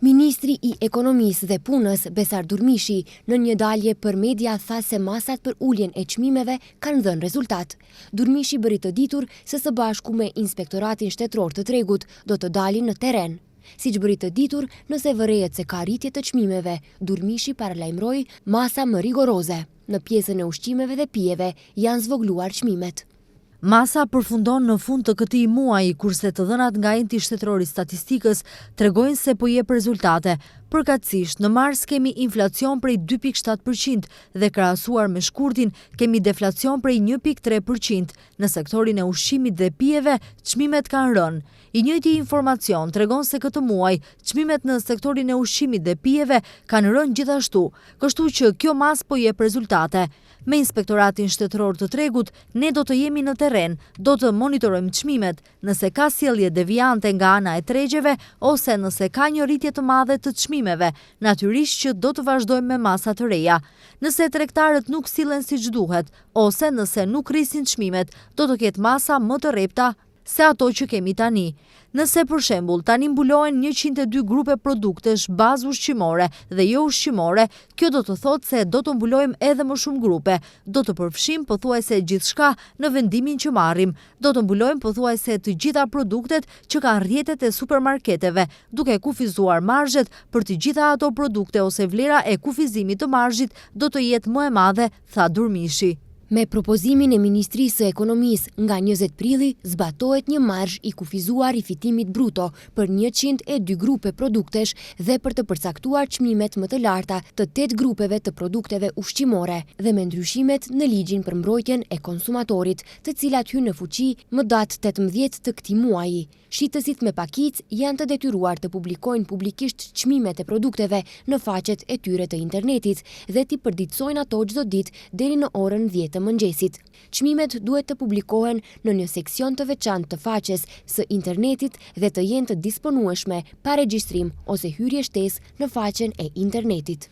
Ministri i Ekonomisë dhe Punës Besar Durmishi në një dalje për media tha se masat për uljen e çmimeve kanë dhënë rezultat. Durmishi bëri të ditur se së bashku me Inspektoratin Shtetëror të Tregut do të dalin në terren. Siç bëri të ditur, nëse vërehet se ka rritje të çmimeve, Durmishi paralajmëroi masa më rigoroze. Në pjesën e ushqimeve dhe pijeve janë zvogluar çmimet. Masa përfundon në fund të këtij muaji, kurse të dhënat nga Enti Shtetëror i Statistikës tregojnë se po jep rezultate. Përkatësisht, në mars kemi inflacion prej 2,7% dhe krahasuar me shkurtin kemi deflacion prej 1,3%. Në sektorin e ushqimit dhe pijeve, çmimet kanë rënë. I njëjti informacion tregon se këtë muaj çmimet në sektorin e ushqimit dhe pijeve kanë rënë gjithashtu, kështu që kjo mas po jep rezultate. Me Inspektoratin Shtetëror të Tregut, ne do të jemi në terren, do të monitorojmë çmimet, nëse ka sjellje deviante nga ana e tregjeve ose nëse ka një rritje të madhe të çmimeve, natyrisht që do të vazhdojmë me masa të reja. Nëse tregtarët nuk sillen siç duhet, ose nëse nuk rrisin çmimet, do të ketë masa më të rrepta se ato që kemi tani. Nëse për shembull tani mbulohen 102 grupe produktesh bazë ushqimore dhe jo ushqimore, kjo do të thotë se do të mbulojmë edhe më shumë grupe, do të përfshijmë pothuajse gjithçka në vendimin që marrim, do të mbulojmë pothuajse të gjitha produktet që kanë rrjetet e supermarketeve, duke kufizuar marzhet për të gjitha ato produkte ose vlera e kufizimit të marzhit do të jetë më e madhe, tha Durmishi. Me propozimin e Ministrisë së Ekonomisë nga 20 prilli, zbatohet një marzh i kufizuar i fitimit bruto për 102 grupe produktesh dhe për të përcaktuar çmimet më të larta të 8 grupeve të produkteve ushqimore dhe me ndryshimet në ligjin për mbrojtjen e konsumatorit, të cilat hynë në fuqi më datë 18 të këtij muaji. Shitësit me pakicë janë të detyruar të publikojnë publikisht çmimet e produkteve në faqet e tyre të internetit dhe t'i përditësojnë ato çdo ditë deri në orën 10 të mëngjesit. Çmimet duhet të publikohen në një seksion të veçantë të faqes së internetit dhe të jenë të disponueshme pa regjistrim ose hyrje shtesë në faqen e internetit.